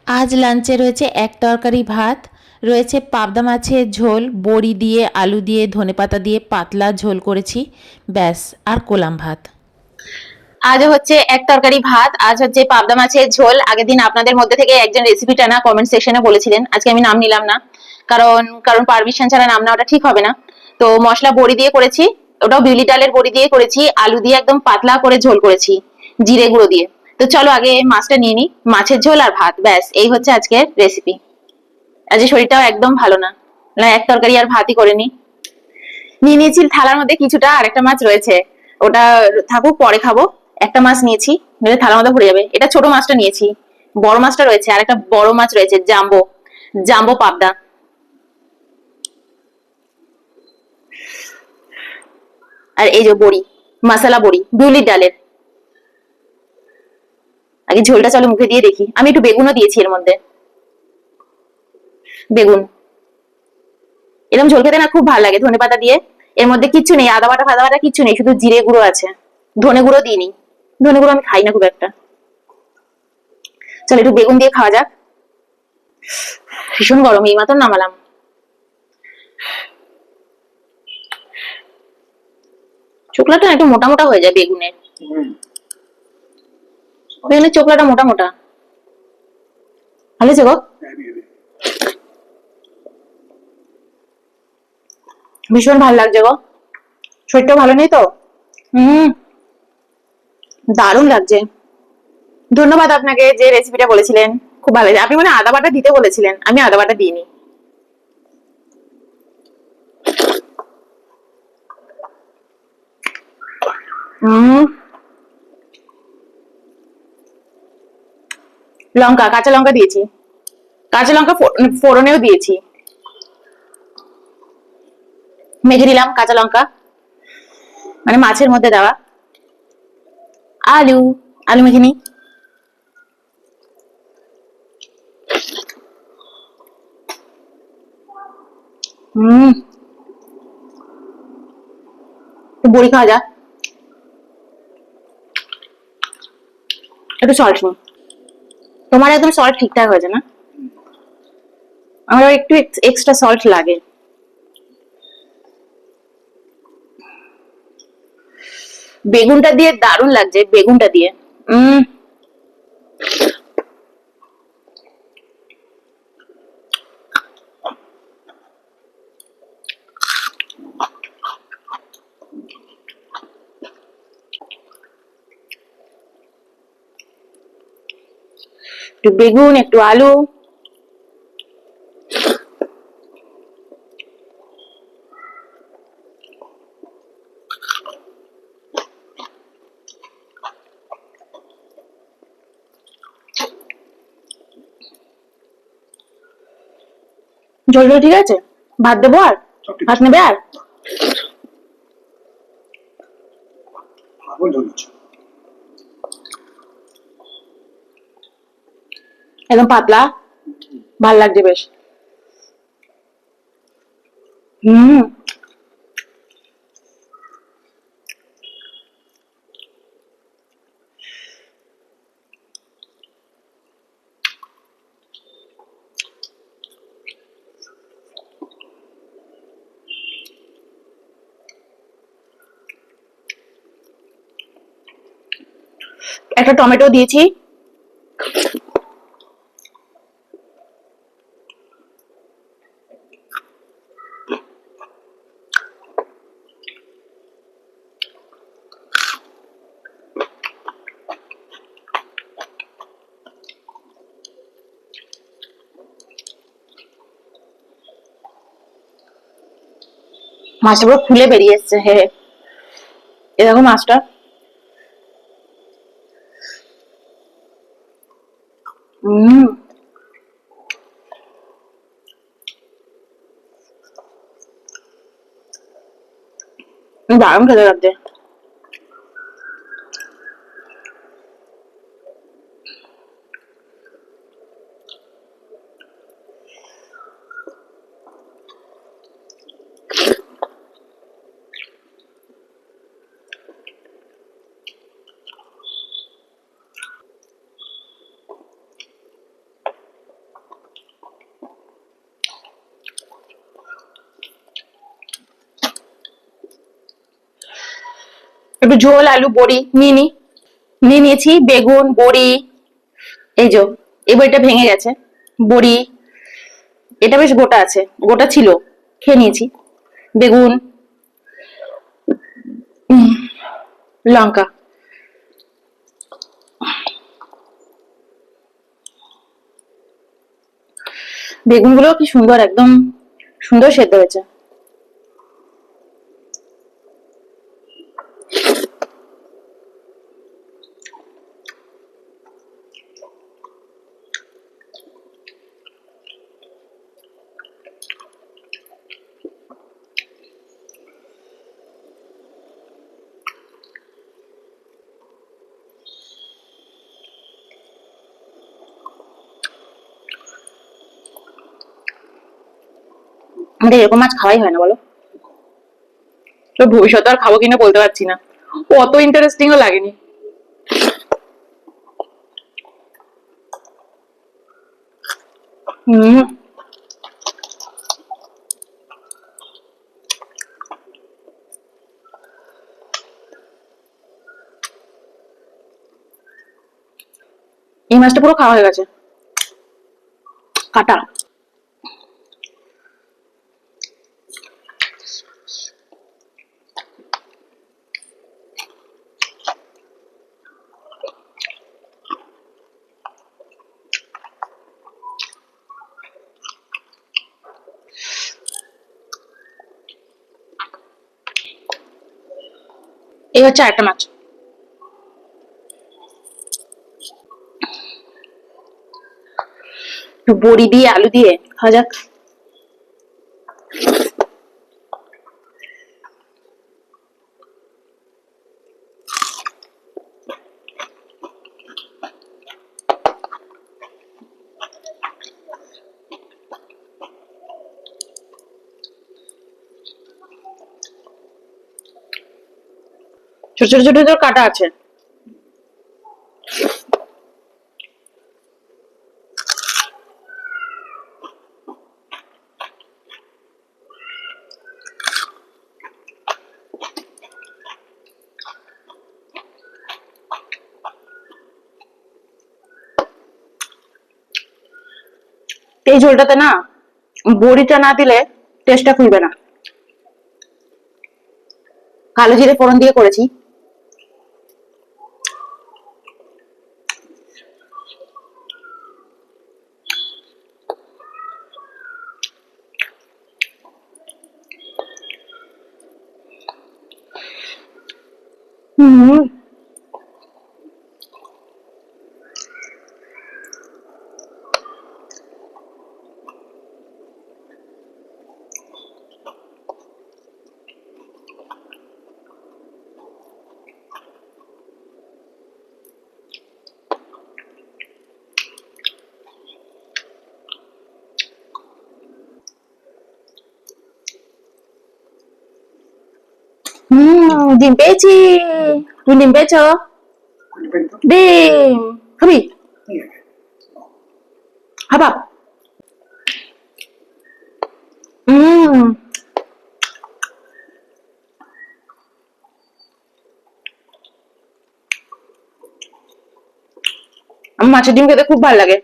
আজ লাঞ্চে রয়েছে এক তরকারি ভাত, রয়েছে পাবদা মাছের ঝোল, বড়ি দিয়ে আলু দিয়ে ধনেপাতা দিয়ে পাতলা ঝোল করেছি, ব্যাস, আর কোলাম ভাত। আজ হচ্ছে এক তরকারি ভাত, আজ হচ্ছে পাবদা মাছের ঝোল। আগের দিন আপনাদের মধ্যে থেকে একজন রেসিপিটা না কমেন্ট সেকশনে বলেছিলেন, আজকে আমি নাম নিলাম না, কারণ কারণ পারমিশন ছাড়া নাম নেওয়াটা ঠিক হবে না। তো মশলা বড়ি দিয়ে করেছি, ওটাও বিউলি ডালের বড়ি দিয়ে করেছি, আলু দিয়ে একদম পাতলা করে ঝোল করেছি জিরে গুঁড়ো দিয়ে। তো চলো আগে মাছটা নিয়ে নিই, মাছের ঝোল আর ভাত, ব্যাস এই হচ্ছে আজকের রেসিপি। আজকে শরীরটাও একদম ভালো না, না এক তরকারি আর ভাতই করে নি। নিয়ে নিয়েছি থালার মধ্যে কিছুটা, আর একটা মাছ রয়েছে, ওটা থাকুক পরে খাবো। একটা মাছ নিয়েছি, নইলে থালার মধ্যে ভরে যাবে। এটা ছোট মাছটা নিয়েছি, বড় মাছটা রয়েছে, আর একটা বড় মাছ রয়েছে, জাম্বো, জাম্বো পাবদা। আর এই যে বড়ি, মশলা বড়ি বিউলির ডালের। আগে ঝোলটা চলো মুখে দিয়ে দেখি, আমি একটু বেগুনও দিয়েছি এর মধ্যে, বেগুন। এরকম ঝোল খেতে না খুব ভালো লাগে ধনে পাতা দিয়ে। এর মধ্যে কিচ্ছু নেই, আদা বাটা ফাদা বাটা কিচ্ছু নেই, শুধু জিরে গুঁড়ো আছে, ধনে গুঁড়ো দিইনি। ধনে গুঁড়ো আমি খাই না খুব একটা। চলো একটু বেগুন দিয়ে খাওয়া যাক। ভীষণ গরম, এই মাত্র নামালাম। চোখলাটা একটু মোটা মোটা হয়ে যায় বেগুনের, বেগুনের চোখলাটা মোটা মোটা। ভালো গো, ভীষণ ভালো লাগছে গো। শরীরটাও ভালো নেই তো, হম, দারুণ লাগছে। ধন্যবাদ আপনাকে যে রেসিপিটা বলেছিলেন, খুব ভালো লাগছে। আপনি মানে আদা বাটা দিতে বলেছিলেন, আমি আদা বাটা দিইনি। হম, লঙ্কা, কাঁচা লঙ্কা দিয়েছি, কাঁচা লঙ্কা ফোড়নেও দিয়েছি, মেখে দিলাম কাঁচা লঙ্কা, মানে মাছের মধ্যে দেওয়া। আলু, আলু মেখে নি। হম, বড়ি খাওয়া যাক, একটু সল্ট নি। তোমার একদম সল্ট ঠিকঠাক হয়েছে না, আমার একটু এক্সট্রা সল্ট লাগে। বেগুনটা দিয়ে দারুণ লাগছে, বেগুনটা দিয়ে। হম, একটু বেগুন একটু আলু। ঝোল ঝোল ঠিক আছে, ভাত দেবো আর, ভাত নেবে আর? একদম পাতলা, ভাল লাগছে বেশ। হম, একটা টমেটো দিয়েছি। মাছটা পুরো ফুলে বেরিয়ে এসছে, হে এরকম মাছটা। হম, দারুণ খেতে লাগছে। একটু ঝোল আলু বড়ি নিয়ে নিয়েছি, বেগুন বড়ি। এই যে এই বড়িটা ভেঙে গেছে, বড়ি এটা বেশ গোটা আছে, গোটা ছিল, খেয়ে নিয়েছি। বেগুন, লঙ্কা। বেগুনগুলো কি সুন্দর, একদম সুন্দর সেদ্ধ হয়েছে। আমাদের এরকম মাছ খাওয়াই হয় না বলো, তো ভবিষ্যতে আর খাবো কিনা বলতে পারছি না, অত ইন্টারেস্টিংও লাগেনি। হুম, এই মাছটা পুরো খাওয়া হয়ে গেছে, কাটা। এই হচ্ছে আরেকটা মাছ, একটু বড়ি দিয়ে আলু দিয়ে খাওয়া যাক। ছোট ছোট ছোট ছোট কাটা আছে। এই ঝোলটাতে না বড়িটা না দিলে টেস্টটা খুলবে না। কালো জিরে ফোড়ন দিয়ে করেছি। হুম, ডিম পেয়েছি। তুমি ডিম পেয়েছো? ডিম খাবি? হাবাব। হুম, আমার মাছের ডিম খেতে খুব ভালো লাগে,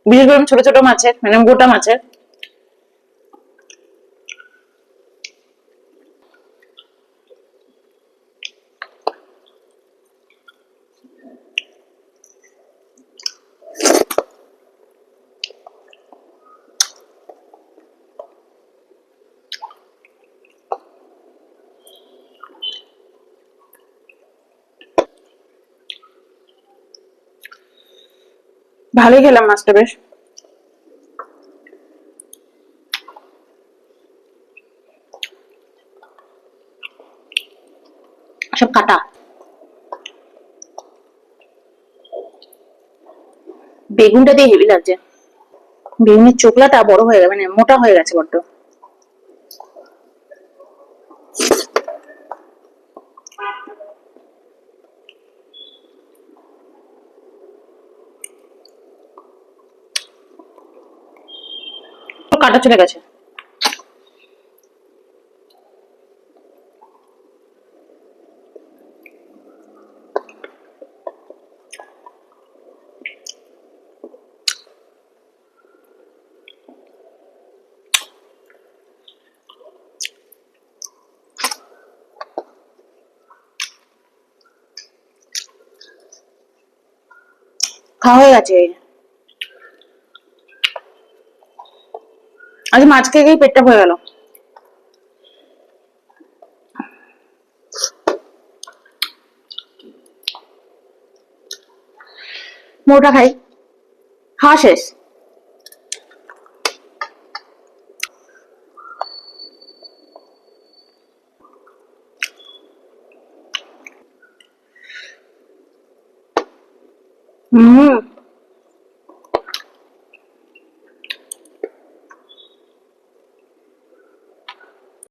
বিশেষ করে ছোট ছোট মাছের, মানে গোটা মাছের। ভালোই খেলাম মাছটা বেশ। সব কাটা। বেগুনটা দিয়ে হেভি লাগছে, বেগুনের চোকলাটা বড় হয়ে গেছে, মানে মোটা হয়ে গেছে বড্ড। কাটা চলে গেছে। খাওয়া হয়ে গেছে। আজ মাছ খেয়ে খেয়েই পেটটা ভরে গেল। মোটা খাই, খাওয়া শেষ।